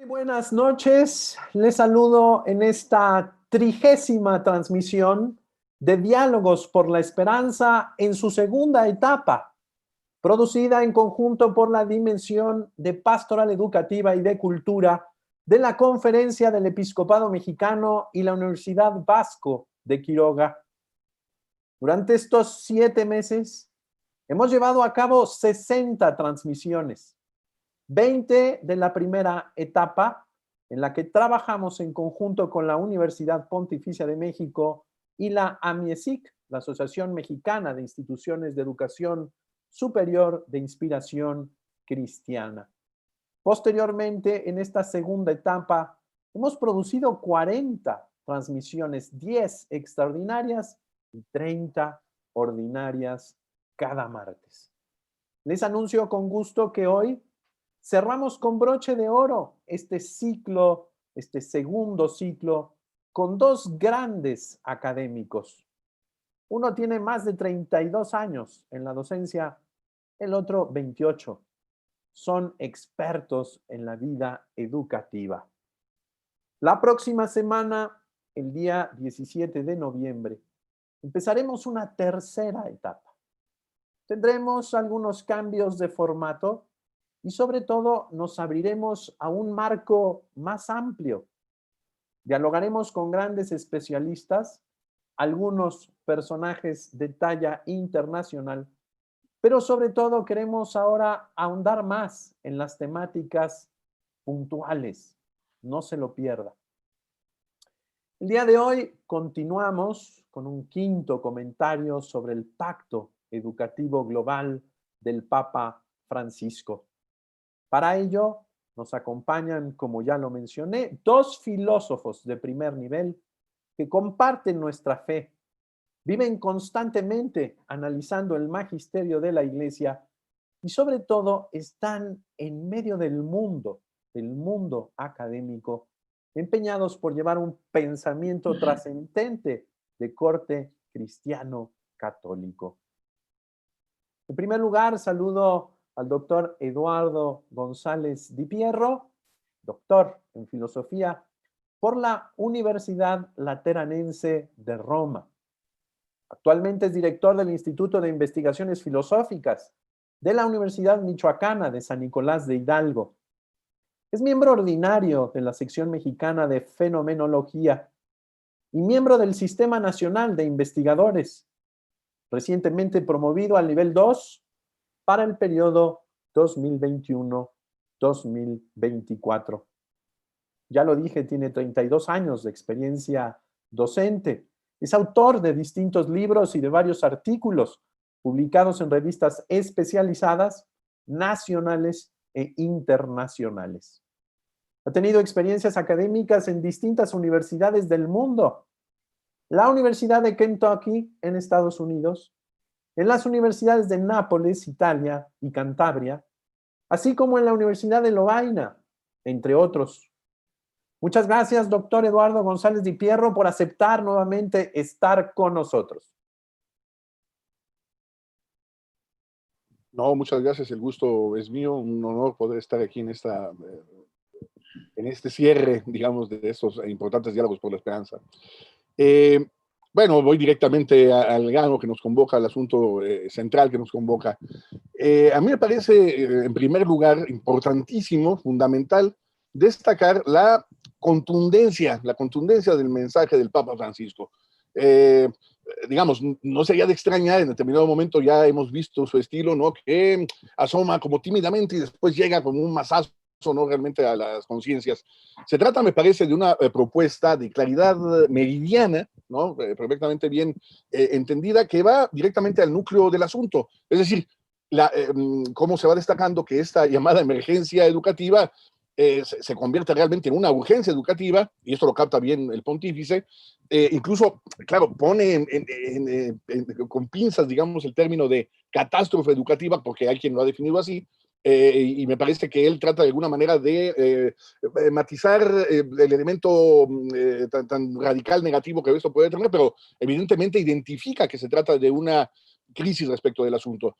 Muy buenas noches, les saludo en esta 30ª transmisión de Diálogos por la Esperanza en su segunda etapa, producida en conjunto por la Dimensión de Pastoral Educativa y de Cultura de la Conferencia del Episcopado Mexicano y la Universidad Vasco de Quiroga. Durante estos 7 meses hemos llevado a cabo 60 transmisiones, 20 de la primera etapa, en la que trabajamos en conjunto con la Universidad Pontificia de México y la AMIESIC, la Asociación Mexicana de Instituciones de Educación Superior de Inspiración Cristiana. Posteriormente, en esta segunda etapa, hemos producido 40 transmisiones, 10 extraordinarias y 30 ordinarias cada martes. Les anuncio con gusto que hoy cerramos con broche de oro este ciclo, este segundo ciclo, con dos grandes académicos. Uno tiene más de 32 años en la docencia, el otro 28. Son expertos en la vida educativa. La próxima semana, el día 17 de noviembre, empezaremos una tercera etapa. Tendremos algunos cambios de formato y sobre todo nos abriremos a un marco más amplio. Dialogaremos con grandes especialistas, algunos personajes de talla internacional, pero sobre todo queremos ahora ahondar más en las temáticas puntuales. No se lo pierda. El día de hoy continuamos con un quinto comentario sobre el Pacto Educativo Global del Papa Francisco. Para ello nos acompañan, como ya lo mencioné, dos filósofos de primer nivel que comparten nuestra fe, viven constantemente analizando el magisterio de la Iglesia y sobre todo están en medio del mundo académico, empeñados por llevar un pensamiento trascendente de corte cristiano católico. En primer lugar, saludo al doctor Eduardo González Di Pierro, doctor en filosofía por la Universidad Lateranense de Roma. Actualmente es director del Instituto de Investigaciones Filosóficas de la Universidad Michoacana de San Nicolás de Hidalgo. Es miembro ordinario de la sección mexicana de Fenomenología y miembro del Sistema Nacional de Investigadores, recientemente promovido al nivel 2 para el periodo 2021-2024. Ya lo dije, tiene 32 años de experiencia docente. Es autor de distintos libros y de varios artículos publicados en revistas especializadas, nacionales e internacionales. Ha tenido experiencias académicas en distintas universidades del mundo. La Universidad de Kentucky en Estados Unidos, en las universidades de Nápoles, Italia y Cantabria, así como en la Universidad de Lovaina, entre otros. Muchas gracias, doctor Eduardo González Di Pierro, por aceptar nuevamente estar con nosotros. No, muchas gracias, el gusto es mío, un honor poder estar aquí en este cierre, digamos, de estos importantes diálogos por la esperanza. Bueno, voy directamente al grano que nos convoca, al asunto central que nos convoca. A mí me parece, en primer lugar, importantísimo, fundamental, destacar la contundencia del mensaje del Papa Francisco. Digamos, no sería de extrañar, en determinado momento ya hemos visto su estilo, ¿no? Que asoma como tímidamente y después llega como un mazazo, ¿no? Realmente a las conciencias. Se trata, me parece, de una propuesta de claridad meridiana, ¿no? Perfectamente bien entendida, que va directamente al núcleo del asunto. Es decir, cómo se va destacando que esta llamada emergencia educativa se convierte realmente en una urgencia educativa, y esto lo capta bien el pontífice. Incluso, claro, pone con pinzas, digamos, el término de catástrofe educativa, porque hay quien lo ha definido así, y me parece que él trata de alguna manera de matizar el elemento tan radical negativo que esto puede tener, pero evidentemente identifica que se trata de una crisis respecto del asunto.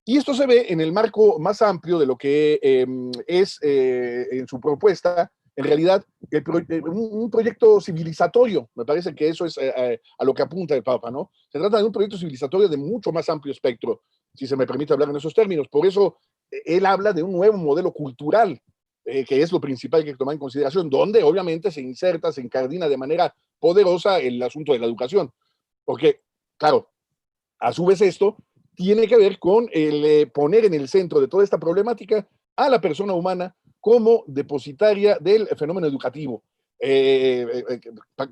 Y esto se ve en el marco más amplio de lo que es en su propuesta en realidad un proyecto civilizatorio. Me parece que eso es a lo que apunta el Papa, ¿no? Se trata de un proyecto civilizatorio de mucho más amplio espectro, si se me permite hablar en esos términos. Por eso él habla de un nuevo modelo cultural, que es lo principal que hay que tomar en consideración, donde obviamente se inserta, se incardina de manera poderosa el asunto de la educación. Porque, claro, a su vez esto tiene que ver con el poner en el centro de toda esta problemática a la persona humana como depositaria del fenómeno educativo.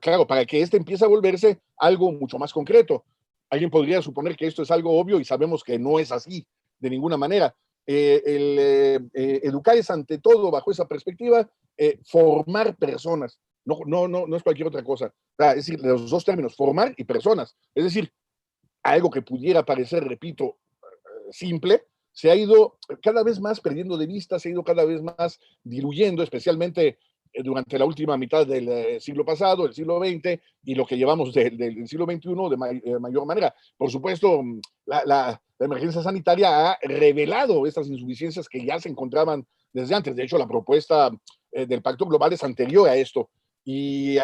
Claro, para que éste empiece a volverse algo mucho más concreto. Alguien podría suponer que esto es algo obvio y sabemos que no es así de ninguna manera. Educar es ante todo, bajo esa perspectiva, formar personas. No es cualquier otra cosa. Es decir, los dos términos, formar y personas. Es decir, algo que pudiera parecer, repito, simple, se ha ido cada vez más perdiendo de vista, se ha ido cada vez más diluyendo, especialmente durante la última mitad del siglo pasado, el siglo XX, y lo que llevamos del siglo XXI de mayor manera. Por supuesto, la emergencia sanitaria ha revelado estas insuficiencias que ya se encontraban desde antes. De hecho, la propuesta del Pacto Global es anterior a esto, y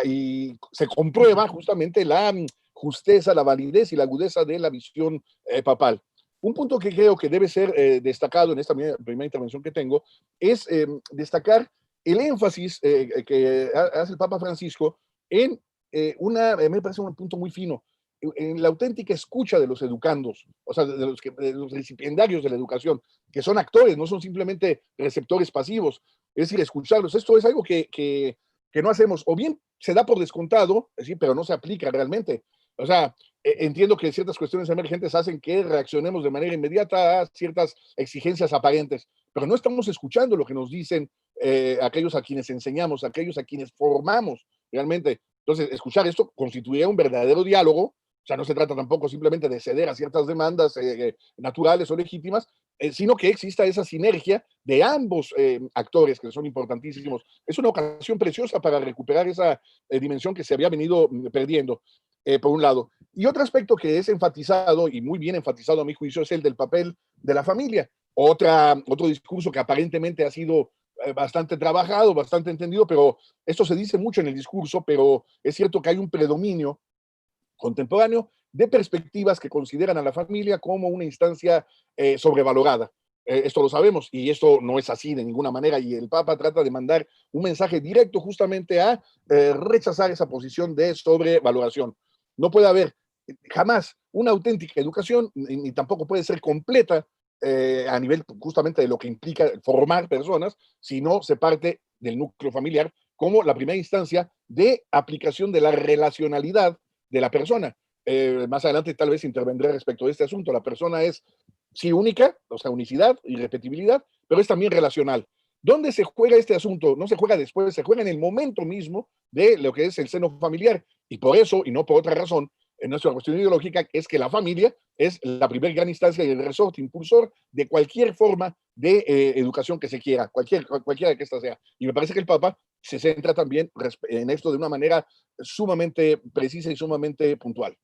se comprueba justamente la justeza, la validez y la agudeza de la visión papal. Un punto que creo que debe ser destacado en esta primera intervención que tengo es destacar el énfasis que hace el Papa Francisco en me parece un punto muy fino, en la auténtica escucha de los educandos, o sea, de los recipiendarios de la educación, que son actores, no son simplemente receptores pasivos, es decir, escucharlos. Esto es algo que no hacemos, o bien se da por descontado, es decir, pero no se aplica realmente. O sea, entiendo que ciertas cuestiones emergentes hacen que reaccionemos de manera inmediata a ciertas exigencias aparentes, pero no estamos escuchando lo que nos dicen aquellos a quienes enseñamos, aquellos a quienes formamos realmente. Entonces, escuchar esto constituiría un verdadero diálogo. O sea, no se trata tampoco simplemente de ceder a ciertas demandas naturales o legítimas, sino que exista esa sinergia de ambos actores que son importantísimos. Es una ocasión preciosa para recuperar esa dimensión que se había venido perdiendo, por un lado. Y otro aspecto que es enfatizado, y muy bien enfatizado a mi juicio, es el del papel de la familia. Otro discurso que aparentemente ha sido bastante trabajado, bastante entendido, pero esto se dice mucho en el discurso, pero es cierto que hay un predominio contemporáneo de perspectivas que consideran a la familia como una instancia sobrevalorada. Esto lo sabemos y esto no es así de ninguna manera, y el Papa trata de mandar un mensaje directo justamente a rechazar esa posición de sobrevaloración. No puede haber jamás una auténtica educación, ni tampoco puede ser completa a nivel justamente de lo que implica formar personas, si no se parte del núcleo familiar como la primera instancia de aplicación de la relacionalidad de la persona. Más adelante tal vez intervendré respecto de este asunto. La persona es, sí, única, o sea, unicidad y repetibilidad, pero es también relacional. ¿Dónde se juega este asunto? No se juega después, se juega en el momento mismo de lo que es el seno familiar. Y por eso, y no por otra razón, en nuestra cuestión ideológica, es que la familia es la primera gran instancia y el resorte impulsor de cualquier forma de educación que se quiera, cualquiera que esta sea. Y me parece que el Papa se centra también en esto de una manera sumamente precisa y sumamente puntual.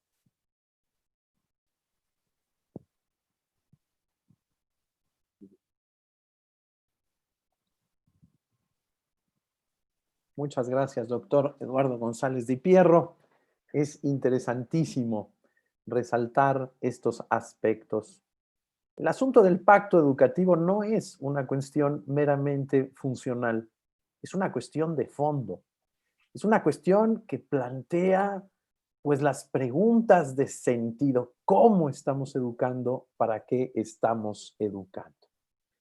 Muchas gracias, doctor Eduardo González Di Pierro. Es interesantísimo resaltar estos aspectos. El asunto del pacto educativo no es una cuestión meramente funcional, es una cuestión de fondo. Es una cuestión que plantea pues las preguntas de sentido. ¿Cómo estamos educando? ¿Para qué estamos educando?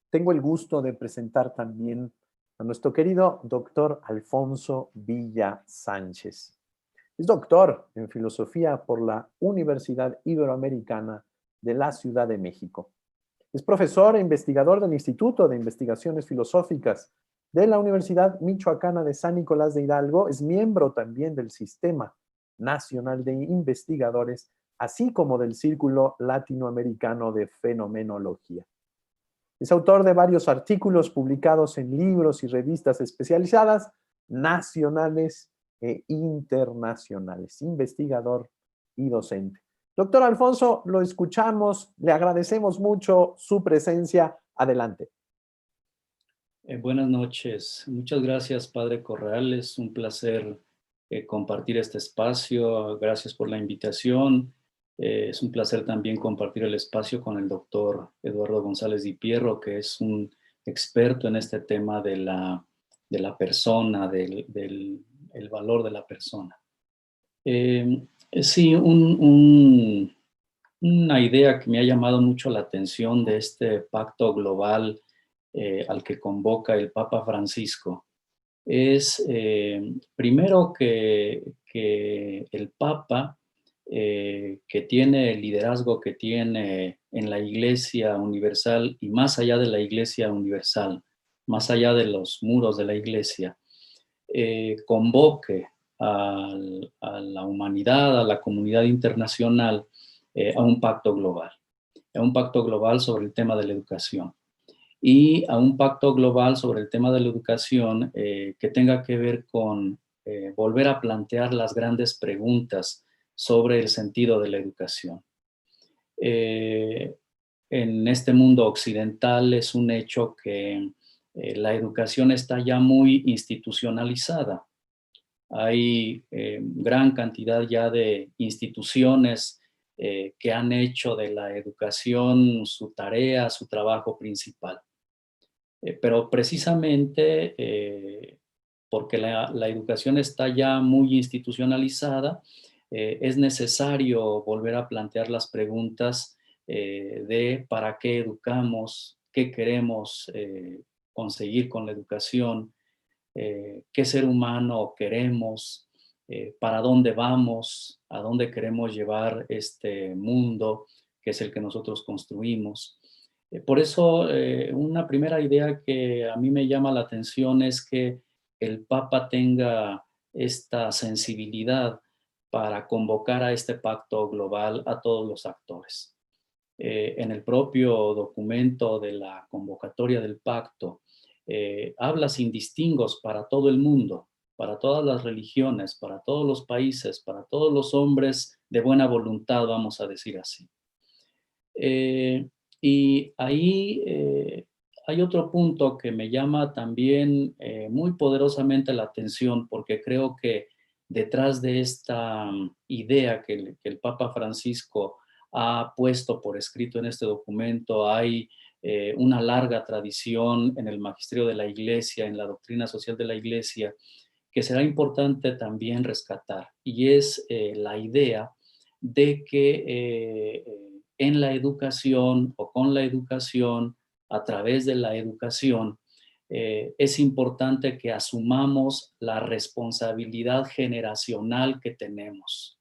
Tengo el gusto de presentar también a nuestro querido doctor Alfonso Villa Sánchez. Es doctor en filosofía por la Universidad Iberoamericana de la Ciudad de México. Es profesor e investigador del Instituto de Investigaciones Filosóficas de la Universidad Michoacana de San Nicolás de Hidalgo. Es miembro también del Sistema Nacional de Investigadores, así como del Círculo Latinoamericano de Fenomenología. Es autor de varios artículos publicados en libros y revistas especializadas nacionales e internacionales, investigador y docente. Doctor Alfonso, lo escuchamos, le agradecemos mucho su presencia. Adelante. Buenas noches. Muchas gracias, Padre Corral. Es un placer compartir este espacio. Gracias por la invitación. Es un placer también compartir el espacio con el doctor Eduardo González Di Pierro, que es un experto en este tema de la persona, el valor de la persona. Sí, una idea que me ha llamado mucho la atención de este pacto global al que convoca el Papa Francisco es primero que el Papa, que tiene el liderazgo que tiene en la Iglesia Universal y más allá de la Iglesia Universal, más allá de los muros de la Iglesia, convoque a la humanidad, a la comunidad internacional, a un pacto global sobre el tema de la educación y a un pacto global sobre el tema de la educación que tenga que ver con volver a plantear las grandes preguntas sobre el sentido de la educación. En este mundo occidental es un hecho que la educación está ya muy institucionalizada. Hay gran cantidad ya de instituciones que han hecho de la educación su tarea, su trabajo principal. Pero precisamente porque la educación está ya muy institucionalizada, es necesario volver a plantear las preguntas de para qué educamos, qué queremos conseguir con la educación, qué ser humano queremos, para dónde vamos, a dónde queremos llevar este mundo, que es el que nosotros construimos. Por eso, una primera idea que a mí me llama la atención es que el Papa tenga esta sensibilidad para convocar a este pacto global a todos los actores. En el propio documento de la convocatoria del pacto, habla sin distingos para todo el mundo, para todas las religiones, para todos los países, para todos los hombres de buena voluntad, vamos a decir así. Y ahí hay otro punto que me llama también muy poderosamente la atención, porque creo que detrás de esta idea que el Papa Francisco ha puesto por escrito en este documento, hay una larga tradición en el magisterio de la Iglesia, en la doctrina social de la Iglesia, que será importante también rescatar, y es la idea de que en la educación o con la educación, a través de la educación, es importante que asumamos la responsabilidad generacional que tenemos.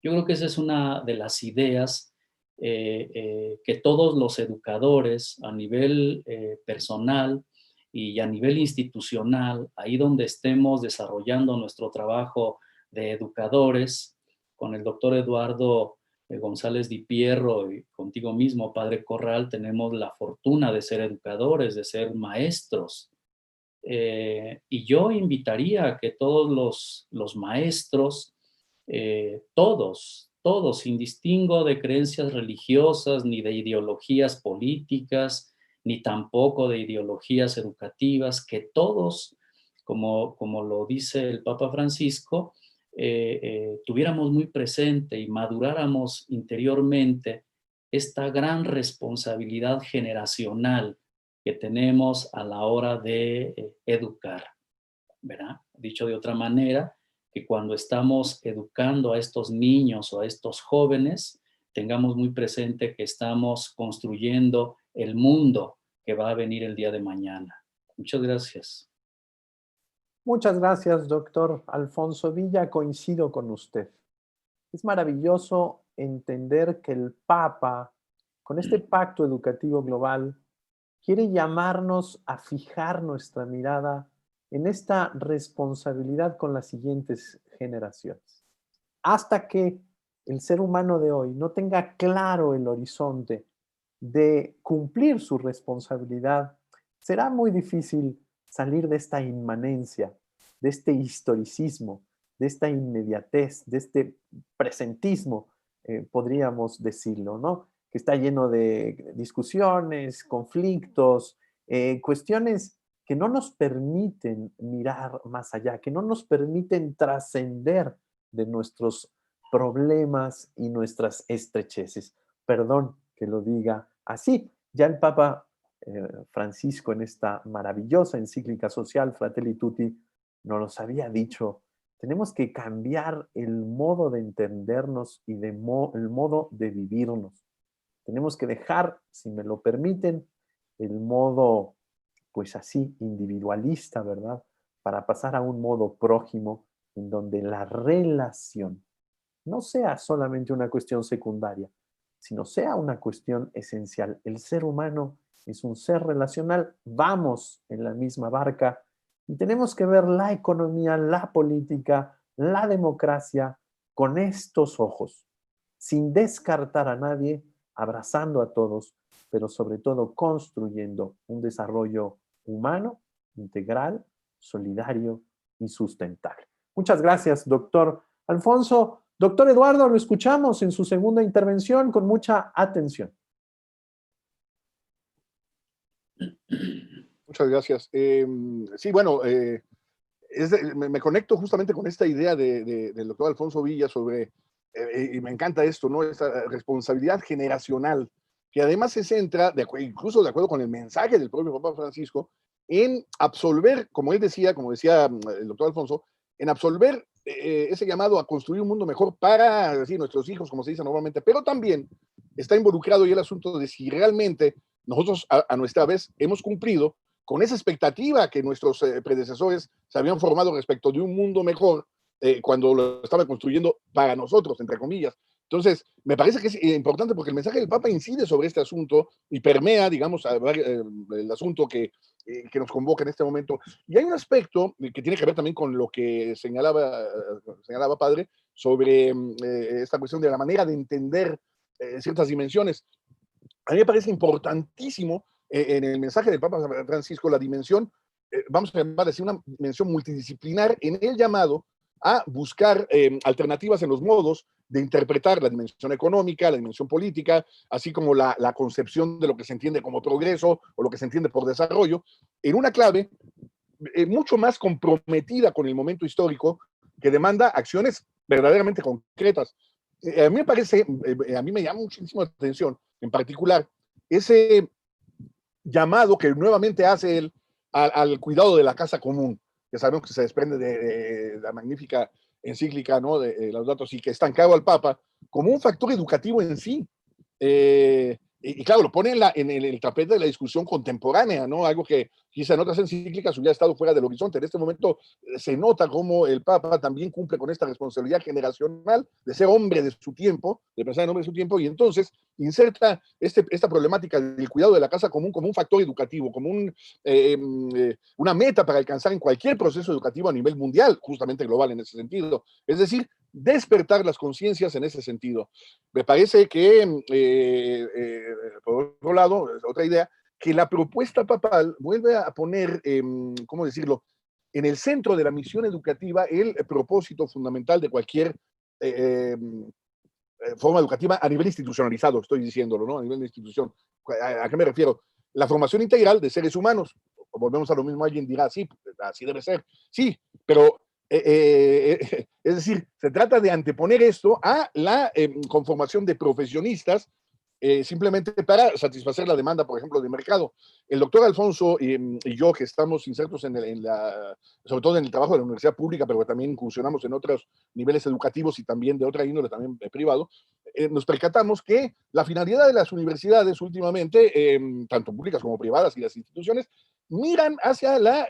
Yo creo que esa es una de las ideas que todos los educadores a nivel personal y a nivel institucional, ahí donde estemos desarrollando nuestro trabajo de educadores, con el doctor Eduardo González Di Pierro y contigo mismo, Padre Corral, tenemos la fortuna de ser educadores, de ser maestros. Y yo invitaría a que todos los maestros, todos, sin distingo de creencias religiosas, ni de ideologías políticas, ni tampoco de ideologías educativas, que todos, como lo dice el Papa Francisco, tuviéramos muy presente y maduráramos interiormente esta gran responsabilidad generacional que tenemos a la hora de educar, ¿verdad? Dicho de otra manera, que cuando estamos educando a estos niños o a estos jóvenes, tengamos muy presente que estamos construyendo el mundo que va a venir el día de mañana. Muchas gracias. Muchas gracias, doctor Alfonso Villa. Coincido con usted. Es maravilloso entender que el Papa, con este pacto educativo global, quiere llamarnos a fijar nuestra mirada en esta responsabilidad con las siguientes generaciones. Hasta que el ser humano de hoy no tenga claro el horizonte de cumplir su responsabilidad, será muy difícil salir de esta inmanencia, de este historicismo, de esta inmediatez, de este presentismo, podríamos decirlo, ¿no? Que está lleno de discusiones, conflictos, cuestiones que no nos permiten mirar más allá, que no nos permiten trascender de nuestros problemas y nuestras estrecheces. Perdón que lo diga así. Ya el Papa Francisco, en esta maravillosa encíclica social, Fratelli Tutti, nos los había dicho. Tenemos que cambiar el modo de entendernos y el modo de vivirnos. Tenemos que dejar, si me lo permiten, el modo, pues así, individualista, ¿verdad? Para pasar a un modo prójimo, en donde la relación no sea solamente una cuestión secundaria, sino sea una cuestión esencial. El ser humano es un ser relacional, vamos en la misma barca y tenemos que ver la economía, la política, la democracia con estos ojos, sin descartar a nadie, abrazando a todos, pero sobre todo construyendo un desarrollo humano, integral, solidario y sustentable. Muchas gracias, doctor Alfonso. Doctor Eduardo, lo escuchamos en su segunda intervención con mucha atención. Muchas gracias. Sí, bueno, me conecto justamente con esta idea del doctor Alfonso Villa sobre, y me encanta esto, ¿no? Esta responsabilidad generacional, que además se centra, incluso de acuerdo con el mensaje del propio Papa Francisco, en absolver, como él decía, como decía el doctor Alfonso, en absolver ese llamado a construir un mundo mejor para decir, nuestros hijos, como se dice normalmente, pero también está involucrado y el asunto de si realmente nosotros a nuestra vez hemos cumplido con esa expectativa que nuestros predecesores se habían formado respecto de un mundo mejor cuando lo estaban construyendo para nosotros, entre comillas. Entonces, me parece que es importante porque el mensaje del Papa incide sobre este asunto y permea, digamos, el asunto que nos convoca en este momento. Y hay un aspecto que tiene que ver también con lo que señalaba Padre sobre esta cuestión de la manera de entender ciertas dimensiones. A mí me parece importantísimo en el mensaje del Papa Francisco la dimensión, vamos a llamar así, una dimensión multidisciplinar en el llamado a buscar alternativas en los modos de interpretar la dimensión económica, la dimensión política, así como la concepción de lo que se entiende como progreso o lo que se entiende por desarrollo, en una clave mucho más comprometida con el momento histórico que demanda acciones verdaderamente concretas. A mí me parece, a mí me llama muchísimo la atención, en particular, ese llamado que nuevamente hace él al cuidado de la casa común, que sabemos que se desprende de la magnífica encíclica, ¿no?, de Laudato Si, que estancaba al Papa, como un factor educativo en sí. Y claro, lo pone en el tapete de la discusión contemporánea, ¿no? Algo que quizá en otras encíclicas hubiera estado fuera del horizonte. En este momento se nota cómo el Papa también cumple con esta responsabilidad generacional de ser hombre de su tiempo, de pensar en hombre de su tiempo, y entonces inserta esta problemática del cuidado de la casa común como un factor educativo, como una meta para alcanzar en cualquier proceso educativo a nivel mundial, justamente global en ese sentido. Es decir, despertar las conciencias en ese sentido. Me parece que, por otro lado, otra idea, que la propuesta papal vuelve a poner, ¿cómo decirlo?, en el centro de la misión educativa el propósito fundamental de cualquier forma educativa a nivel institucionalizado, estoy diciéndolo, ¿no? A nivel de institución. ¿A qué me refiero? La formación integral de seres humanos. Volvemos a lo mismo, alguien dirá, sí, así debe ser. Sí, pero es decir, se trata de anteponer esto a la conformación de profesionistas simplemente para satisfacer la demanda, por ejemplo, de mercado. El doctor Alfonso y yo, que estamos insertos sobre todo en el trabajo de la universidad pública, pero también incursionamos en otros niveles educativos y también de otra índole, también privado, nos percatamos que la finalidad de las universidades últimamente, tanto públicas como privadas y las instituciones, miran hacia la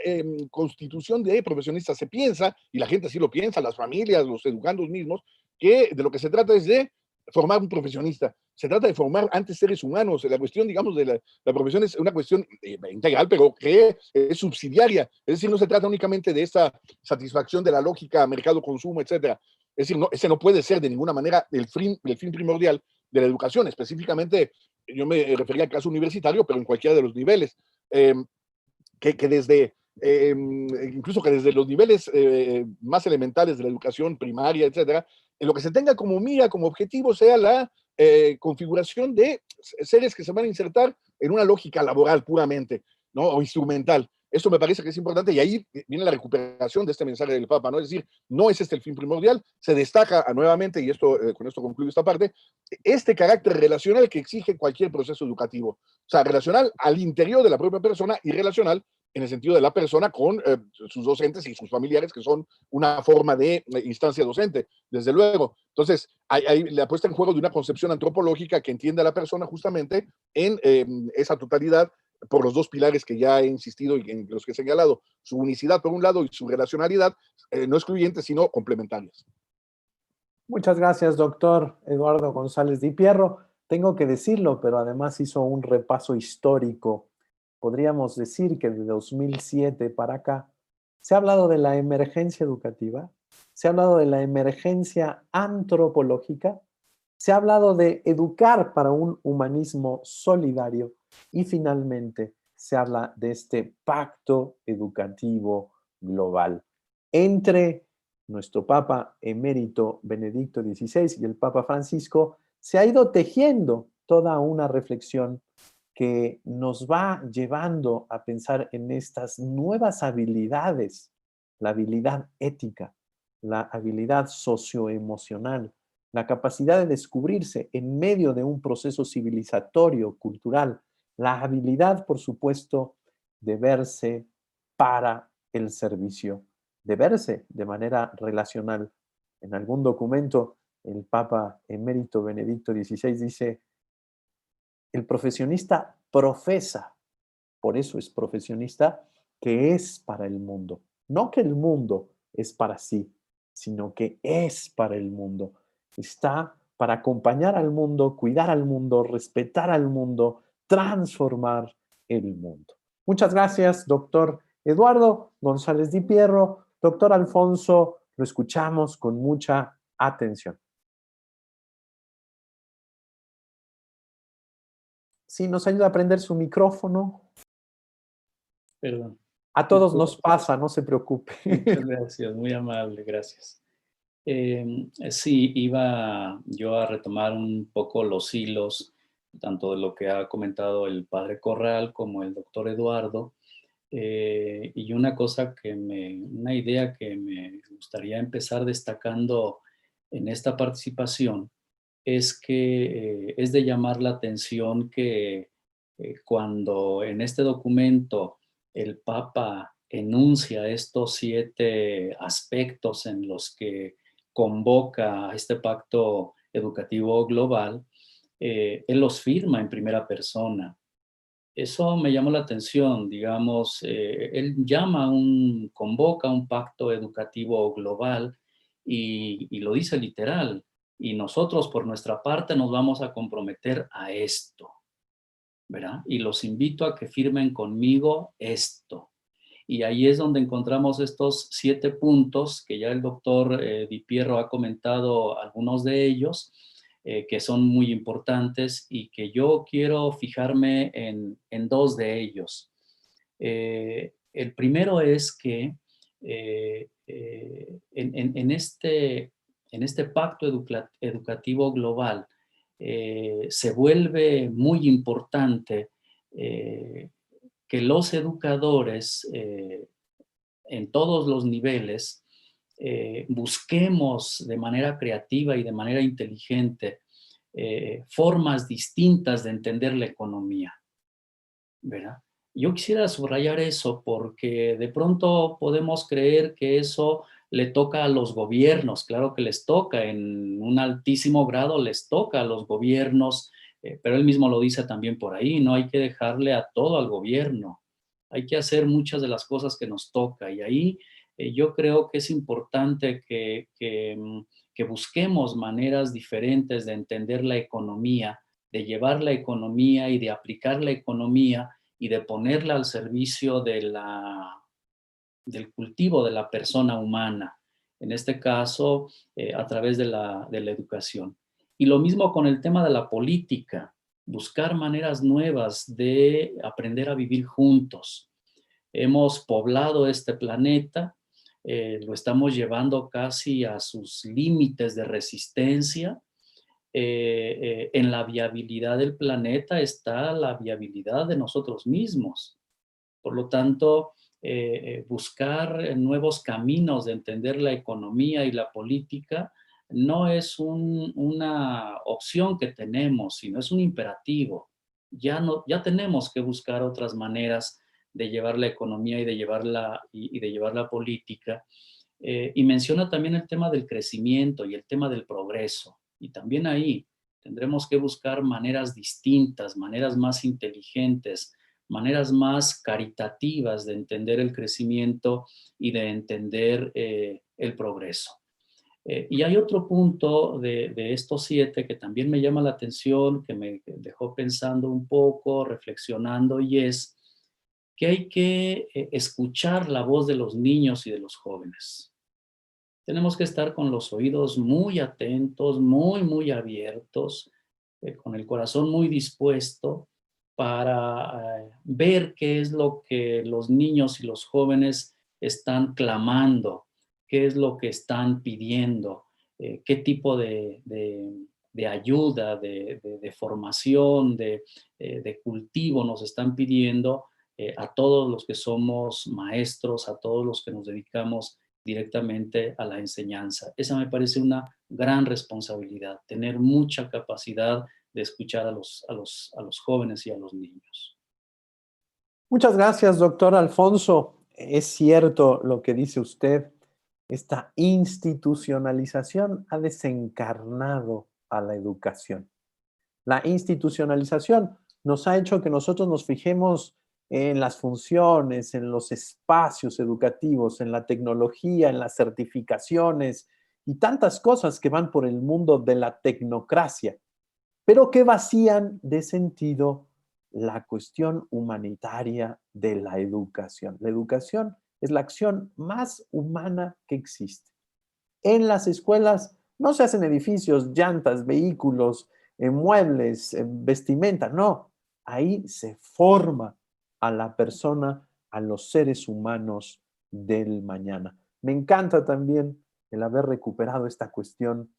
constitución de profesionistas. Se piensa, y la gente así lo piensa, las familias, los educandos mismos, que de lo que se trata es de formar un profesionista. Se trata de formar antes seres humanos. La cuestión, digamos, de la profesión es una cuestión integral, pero que es subsidiaria. Es decir, no se trata únicamente de esta satisfacción de la lógica mercado-consumo, etcétera. Es decir, ese no puede ser de ninguna manera el fin primordial de la educación. Específicamente, yo me refería al caso universitario, pero en cualquiera de los niveles. Que desde incluso que desde los niveles más elementales de la educación primaria, etcétera, en lo que se tenga como mira, como objetivo, sea la configuración de seres que se van a insertar en una lógica laboral puramente, ¿no?, o instrumental. Esto me parece que es importante y ahí viene la recuperación de este mensaje del Papa, ¿no? Es decir, no es este el fin primordial, se destaca nuevamente, y esto, con esto concluyo esta parte, este carácter relacional que exige cualquier proceso educativo. O sea, relacional al interior de la propia persona y relacional en el sentido de la persona con sus docentes y sus familiares, que son una forma de instancia docente, desde luego. Entonces, hay la puesta en juego de una concepción antropológica que entiende a la persona justamente en esa totalidad por los dos pilares que ya he insistido y en los que he señalado, su unicidad por un lado y su relacionalidad, no excluyentes, sino complementarias. Muchas gracias, doctor Eduardo González Di Pierro. Tengo que decirlo, pero además hizo un repaso histórico. Podríamos decir que de 2007 para acá se ha hablado de la emergencia educativa, se ha hablado de la emergencia antropológica, se ha hablado de educar para un humanismo solidario y finalmente se habla de este pacto educativo global entre nuestro Papa emérito Benedicto XVI y el Papa Francisco. Se ha ido tejiendo toda una reflexión que nos va llevando a pensar en estas nuevas habilidades, la habilidad ética, la habilidad socioemocional, la capacidad de descubrirse en medio de un proceso civilizatorio, cultural, la habilidad, por supuesto, de verse para el servicio, de verse de manera relacional. En algún documento, el Papa emérito Benedicto XVI dice, el profesionista profesa, por eso es profesionista, que es para el mundo. No que el mundo es para sí, sino que es para el mundo. Está para acompañar al mundo, cuidar al mundo, respetar al mundo, transformar el mundo. Muchas gracias, doctor Eduardo González Di Pierro. Doctor Alfonso, lo escuchamos con mucha atención. Sí, nos ayuda a prender su micrófono. Perdón. A todos nos pasa, no se preocupe. Muchas gracias, muy amable, gracias. Sí, iba yo a retomar un poco los hilos, tanto de lo que ha comentado el padre Corral como el doctor Eduardo, y una idea que me gustaría empezar destacando en esta participación es que es de llamar la atención que cuando en este documento el Papa enuncia estos 7 aspectos en los que convoca a este pacto educativo global, él los firma en primera persona. Eso me llamó la atención, digamos, él convoca un pacto educativo global y lo dice literal, y nosotros por nuestra parte nos vamos a comprometer a esto, ¿verdad? Y los invito a que firmen conmigo esto. Y ahí es donde encontramos estos 7 puntos que ya el doctor Di Pierro ha comentado algunos de ellos, que son muy importantes y que yo quiero fijarme en 2 de ellos. El primero es que en este pacto educativo global se vuelve muy importante que los educadores en todos los niveles busquemos de manera creativa y de manera inteligente formas distintas de entender la economía, ¿verdad? Yo quisiera subrayar eso porque de pronto podemos creer que eso le toca a los gobiernos, claro que les toca, en un altísimo grado les toca a los gobiernos, pero él mismo lo dice también por ahí, no hay que dejarle a todo al gobierno, hay que hacer muchas de las cosas que nos toca y ahí yo creo que es importante que busquemos maneras diferentes de entender la economía, de llevar la economía y de aplicar la economía y de ponerla al servicio del cultivo de la persona humana, en este caso a través de la educación. Y lo mismo con el tema de la política, buscar maneras nuevas de aprender a vivir juntos. Hemos poblado este planeta, lo estamos llevando casi a sus límites de resistencia. En la viabilidad del planeta está la viabilidad de nosotros mismos. Por lo tanto, buscar nuevos caminos de entender la economía y la política no es una opción que tenemos, sino es un imperativo. Ya tenemos que buscar otras maneras de llevar la economía y de llevar la política. Y menciona también el tema del crecimiento y el tema del progreso. Y también ahí tendremos que buscar maneras distintas, maneras más inteligentes, maneras más caritativas de entender el crecimiento y de entender el progreso. Y hay otro punto de estos 7 que también me llama la atención, que me dejó pensando un poco, reflexionando, y es que hay que escuchar la voz de los niños y de los jóvenes. Tenemos que estar con los oídos muy atentos, muy abiertos, con el corazón muy dispuesto para ver qué es lo que los niños y los jóvenes están clamando, qué es lo que están pidiendo, qué tipo de ayuda, de formación, de cultivo nos están pidiendo a todos los que somos maestros, a todos los que nos dedicamos directamente a la enseñanza. Esa me parece una gran responsabilidad, tener mucha capacidad de escuchar a los jóvenes y a los niños. Muchas gracias, doctor Alfonso. Es cierto lo que dice usted. Esta institucionalización ha desencarnado a la educación. La institucionalización nos ha hecho que nosotros nos fijemos en las funciones, en los espacios educativos, en la tecnología, en las certificaciones y tantas cosas que van por el mundo de la tecnocracia, pero que vacían de sentido la cuestión humanitaria de la educación. La educación es la acción más humana que existe. En las escuelas no se hacen edificios, llantas, vehículos, muebles, vestimenta, no. Ahí se forma a la persona, a los seres humanos del mañana. Me encanta también el haber recuperado esta cuestión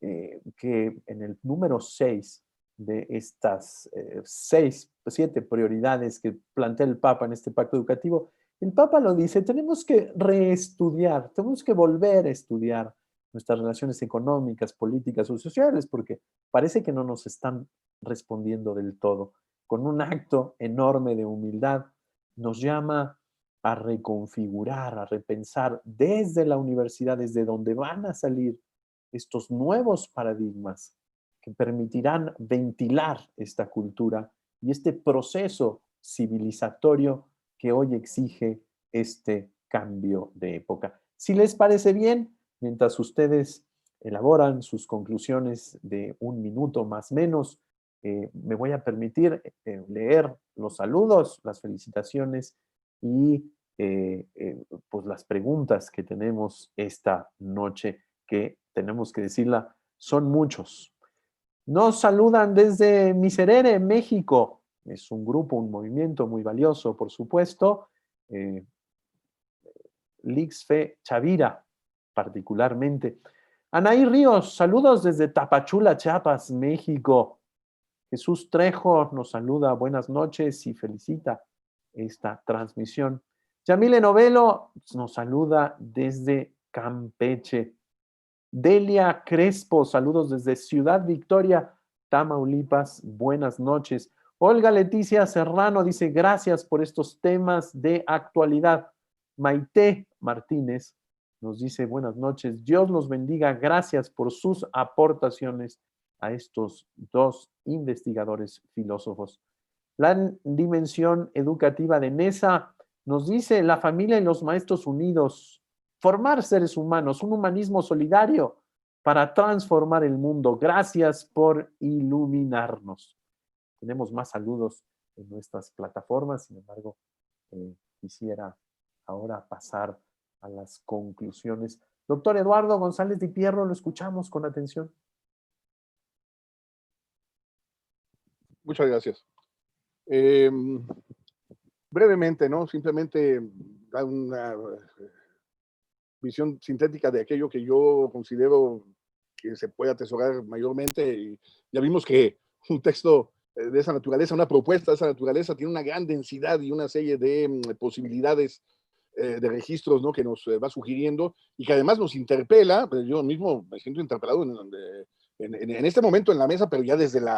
que en el número 6 de estas 7 prioridades que plantea el Papa en este pacto educativo, el Papa lo dice, tenemos que reestudiar, tenemos que volver a estudiar nuestras relaciones económicas, políticas o sociales, porque parece que no nos están respondiendo del todo. Con un acto enorme de humildad, nos llama a reconfigurar, a repensar desde la universidad, desde donde van a salir estos nuevos paradigmas que permitirán ventilar esta cultura y este proceso civilizatorio que hoy exige este cambio de época. Si les parece bien, mientras ustedes elaboran sus conclusiones de 1 minuto más o menos, me voy a permitir leer los saludos, las felicitaciones y pues las preguntas que tenemos esta noche, que tenemos que decirla, son muchos. Nos saludan desde Miserere, México. Es un grupo, un movimiento muy valioso, por supuesto. Lixfe Chavira, particularmente. Anaí Ríos, saludos desde Tapachula, Chiapas, México. Jesús Trejo nos saluda, buenas noches y felicita esta transmisión. Yamile Novelo nos saluda desde Campeche. Delia Crespo, saludos desde Ciudad Victoria, Tamaulipas, buenas noches. Olga Leticia Serrano dice, gracias por estos temas de actualidad. Maite Martínez nos dice, buenas noches, Dios los bendiga, gracias por sus aportaciones a estos 2 investigadores filósofos. La dimensión educativa de NESA nos dice, la familia y los maestros unidos, formar seres humanos, un humanismo solidario para transformar el mundo. Gracias por iluminarnos. Tenemos más saludos en nuestras plataformas, sin embargo, quisiera ahora pasar a las conclusiones. Doctor Eduardo González Di Pierro, lo escuchamos con atención. Muchas gracias. Brevemente, ¿no? Simplemente da una visión sintética de aquello que yo considero que se puede atesorar mayormente. Y ya vimos que un texto de esa naturaleza, una propuesta de esa naturaleza, tiene una gran densidad y una serie de posibilidades de registros, ¿no?, que nos va sugiriendo y que además nos interpela. Pues yo mismo me siento interpelado en este momento en la mesa, pero ya desde el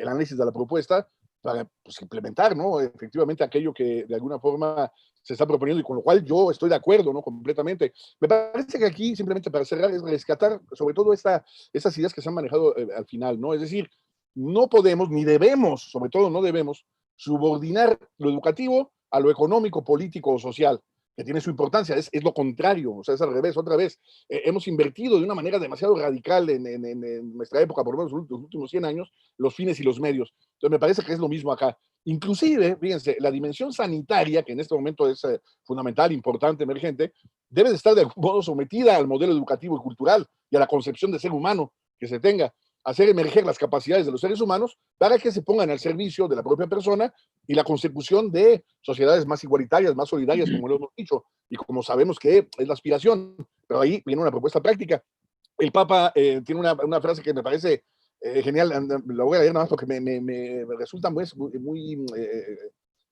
análisis de la propuesta, para pues, implementar, ¿no?, efectivamente aquello que de alguna forma se está proponiendo y con lo cual yo estoy de acuerdo, ¿no?, completamente. Me parece que aquí, simplemente para cerrar, es rescatar sobre todo estas ideas que se han manejado al final, ¿no? Es decir, no podemos, ni debemos, sobre todo no debemos, subordinar lo educativo a lo económico, político o social, que tiene su importancia, es lo contrario, o sea, es al revés, otra vez. Hemos invertido de una manera demasiado radical en nuestra época, por lo menos los últimos 100 años, los fines y los medios. Entonces me parece que es lo mismo acá. Inclusive, fíjense, la dimensión sanitaria, que en este momento es fundamental, importante, emergente, debe de estar de algún modo sometida al modelo educativo y cultural y a la concepción de ser humano que se tenga, hacer emerger las capacidades de los seres humanos para que se pongan al servicio de la propia persona y la consecución de sociedades más igualitarias, más solidarias, como lo hemos dicho, y como sabemos que es la aspiración. Pero ahí viene una propuesta práctica. El Papa tiene una frase que me parece genial, la voy a leer nada más porque me resulta muy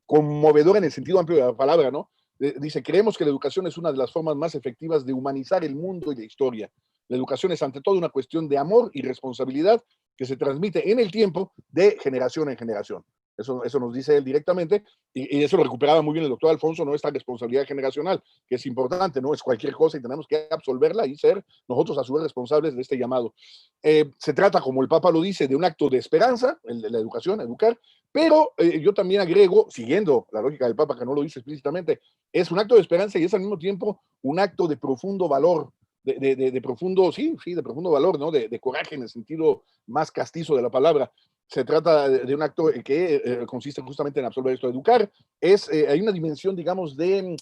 conmovedora en el sentido amplio de la palabra, ¿no? Dice, creemos que la educación es una de las formas más efectivas de humanizar el mundo y la historia. La educación es ante todo una cuestión de amor y responsabilidad que se transmite en el tiempo de generación en generación. Eso nos dice él directamente, y eso lo recuperaba muy bien el doctor Alfonso, ¿no? Esta responsabilidad generacional, que es importante, no es cualquier cosa y tenemos que absolverla y ser nosotros a su vez responsables de este llamado. Se trata, como el Papa lo dice, de un acto de esperanza, la educación, educar, pero yo también agrego, siguiendo la lógica del Papa, que no lo dice explícitamente, es un acto de esperanza y es al mismo tiempo un acto de profundo valor, de profundo, sí, de profundo valor, ¿no? De coraje en el sentido más castizo de la palabra. Se trata de un acto que consiste justamente en absolver esto, educar. Hay una dimensión, digamos, de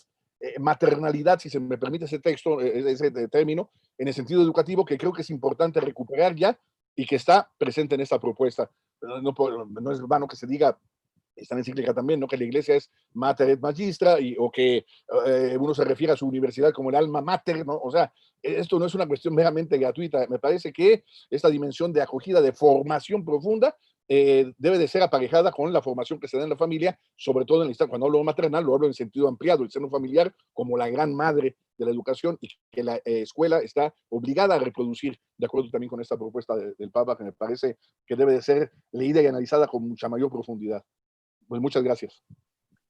maternalidad, si se me permite ese texto, ese término, en el sentido educativo, que creo que es importante recuperar ya y que está presente en esta propuesta. No es vano que se diga, está en encíclica también, ¿no?, que la iglesia es mater et magistra, o que uno se refiere a su universidad como el alma mater, ¿no? O sea, esto no es una cuestión meramente gratuita. Me parece que esta dimensión de acogida, de formación profunda, debe de ser aparejada con la formación que se da en la familia, sobre todo en el cuando hablo maternal, lo hablo en sentido ampliado, el seno familiar como la gran madre de la educación y que la escuela está obligada a reproducir, de acuerdo también con esta propuesta del Papa, que me parece que debe de ser leída y analizada con mucha mayor profundidad. Pues muchas gracias.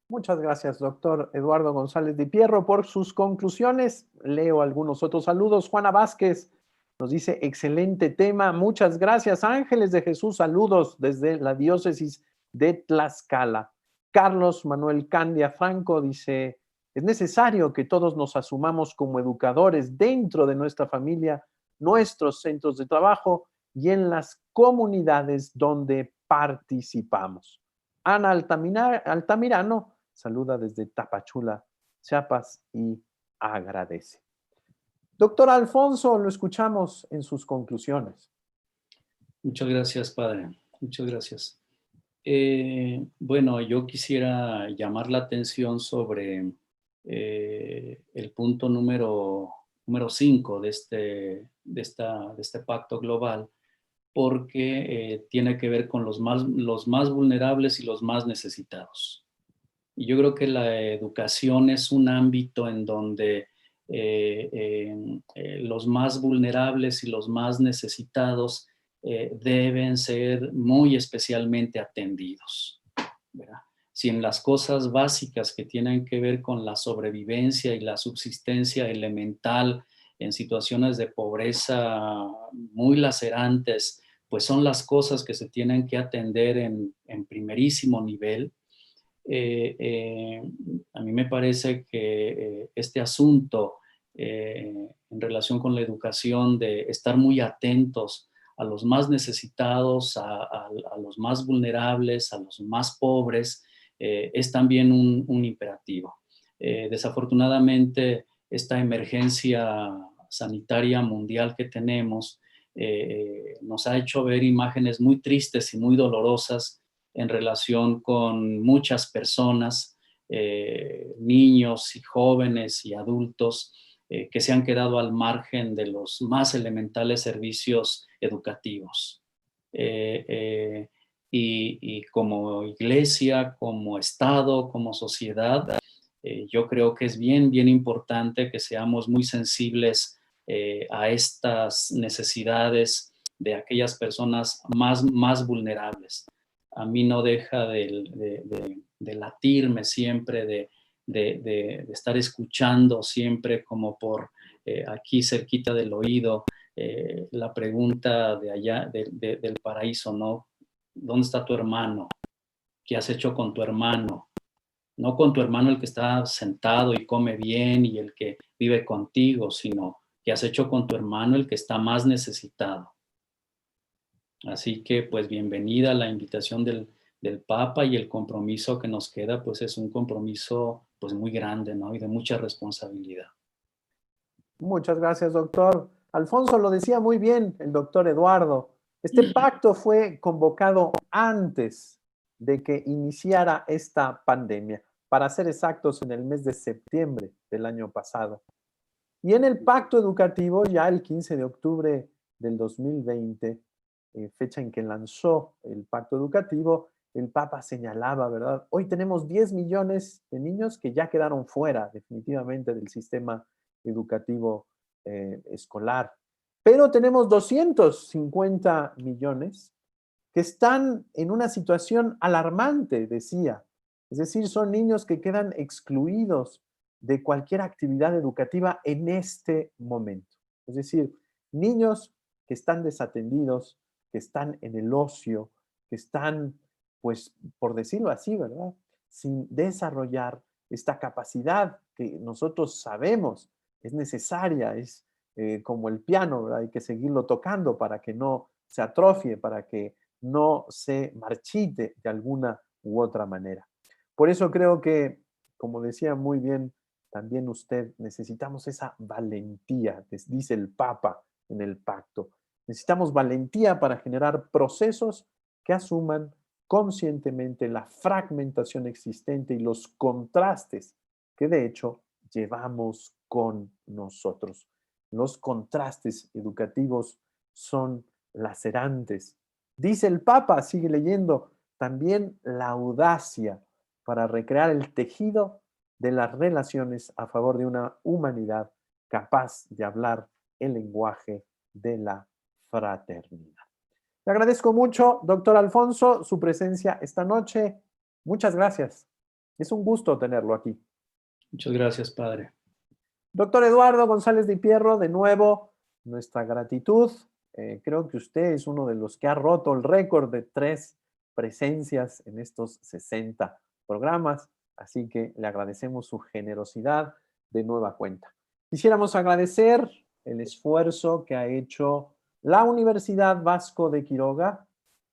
Muchas gracias, doctor Eduardo González Di Pierro, por sus conclusiones. Leo algunos otros saludos. Juana Vázquez nos dice, excelente tema. Muchas gracias. Ángeles de Jesús, saludos desde la diócesis de Tlaxcala. Carlos Manuel Candia Franco dice, es necesario que todos nos asumamos como educadores dentro de nuestra familia, nuestros centros de trabajo y en las comunidades donde participamos. Ana Altamirano saluda desde Tapachula, Chiapas, y agradece. Doctor Alfonso, lo escuchamos en sus conclusiones. Muchas gracias, padre. Muchas gracias. Bueno, yo quisiera llamar la atención sobre el punto número 5 de este pacto global, porque tiene que ver con los más vulnerables y los más necesitados. Y yo creo que la educación es un ámbito en donde los más vulnerables y los más necesitados deben ser muy especialmente atendidos, ¿verdad? Si en las cosas básicas que tienen que ver con la sobrevivencia y la subsistencia elemental en situaciones de pobreza muy lacerantes, pues son las cosas que se tienen que atender en primerísimo nivel. A mí me parece que este asunto en relación con la educación, de estar muy atentos a los más necesitados, a los más vulnerables, a los más pobres, es también un imperativo. Desafortunadamente, esta emergencia sanitaria mundial que tenemos nos ha hecho ver imágenes muy tristes y muy dolorosas en relación con muchas personas, niños y jóvenes y adultos que se han quedado al margen de los más elementales servicios educativos. Y como iglesia, como Estado, como sociedad, Yo creo que es bien importante que seamos muy sensibles a estas necesidades de aquellas personas más vulnerables. A mí no deja de latirme siempre, de estar escuchando siempre como por aquí cerquita del oído la pregunta de allá, del paraíso, ¿no? ¿Dónde está tu hermano? ¿Qué has hecho con tu hermano? No con tu hermano el que está sentado y come bien y el que vive contigo, sino qué has hecho con tu hermano el que está más necesitado. Así que pues bienvenida a la invitación del Papa, y el compromiso que nos queda pues es un compromiso pues muy grande, ¿no? Y de mucha responsabilidad. Muchas gracias, doctor. Alfonso lo decía muy bien el doctor Eduardo. Este pacto fue convocado antes de que iniciara esta pandemia, para ser exactos, en el mes de septiembre del año pasado. Y en el pacto educativo, ya el 15 de octubre del 2020, fecha en que lanzó el pacto educativo, el Papa señalaba, ¿verdad? Hoy tenemos 10 millones de niños que ya quedaron fuera definitivamente del sistema educativo escolar, pero tenemos 250 millones que están en una situación alarmante, decía. Es decir, son niños que quedan excluidos de cualquier actividad educativa en este momento. Es decir, niños que están desatendidos, que están en el ocio, que están, pues, por decirlo así, ¿verdad? Sin desarrollar esta capacidad que nosotros sabemos es necesaria, es como el piano, ¿verdad? Hay que seguirlo tocando para que no se atrofie, para que no se marchite de alguna u otra manera. Por eso creo que, como decía muy bien también usted, necesitamos esa valentía, dice el Papa en el pacto. Necesitamos valentía para generar procesos que asuman conscientemente la fragmentación existente y los contrastes que de hecho llevamos con nosotros. Los contrastes educativos son lacerantes. Dice el Papa, sigue leyendo, también la audacia para recrear el tejido de las relaciones a favor de una humanidad capaz de hablar el lenguaje de la fraternidad. Le agradezco mucho, doctor Alfonso, su presencia esta noche. Muchas gracias. Es un gusto tenerlo aquí. Muchas gracias, padre. Doctor Eduardo González de Pierro, de nuevo, nuestra gratitud. Creo que usted es uno de los que ha roto el récord de 3 presencias en estos 60 programas, así que le agradecemos su generosidad de nueva cuenta. Quisiéramos agradecer el esfuerzo que ha hecho la Universidad Vasco de Quiroga,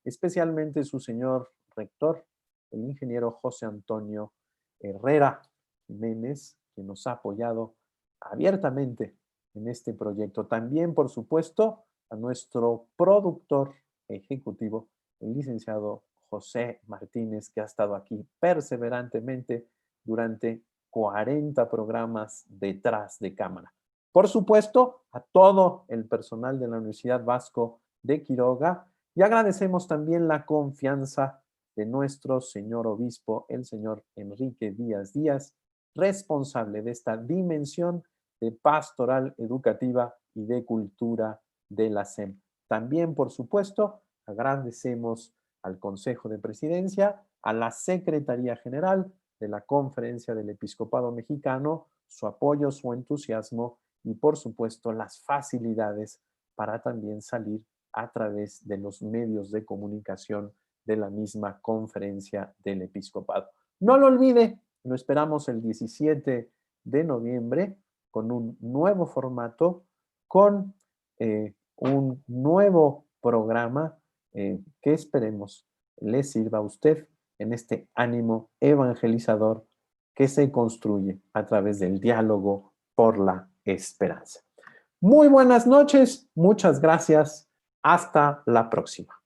especialmente su señor rector, el ingeniero José Antonio Herrera Jiménez, que nos ha apoyado abiertamente en este proyecto. También, por supuesto, a nuestro productor ejecutivo, el licenciado José Martínez, que ha estado aquí perseverantemente durante 40 programas detrás de cámara. Por supuesto, a todo el personal de la Universidad Vasco de Quiroga, y agradecemos también la confianza de nuestro señor obispo, el señor Enrique Díaz Díaz, responsable de esta dimensión de pastoral educativa y de cultura de la SEM. También, por supuesto, agradecemos al Consejo de Presidencia, a la Secretaría General de la Conferencia del Episcopado Mexicano, su apoyo, su entusiasmo y, por supuesto, las facilidades para también salir a través de los medios de comunicación de la misma Conferencia del Episcopado. No lo olvide, lo esperamos el 17 de noviembre con un nuevo formato, con un nuevo programa que esperemos le sirva a usted en este ánimo evangelizador que se construye a través del diálogo por la esperanza. Muy buenas noches, muchas gracias, hasta la próxima.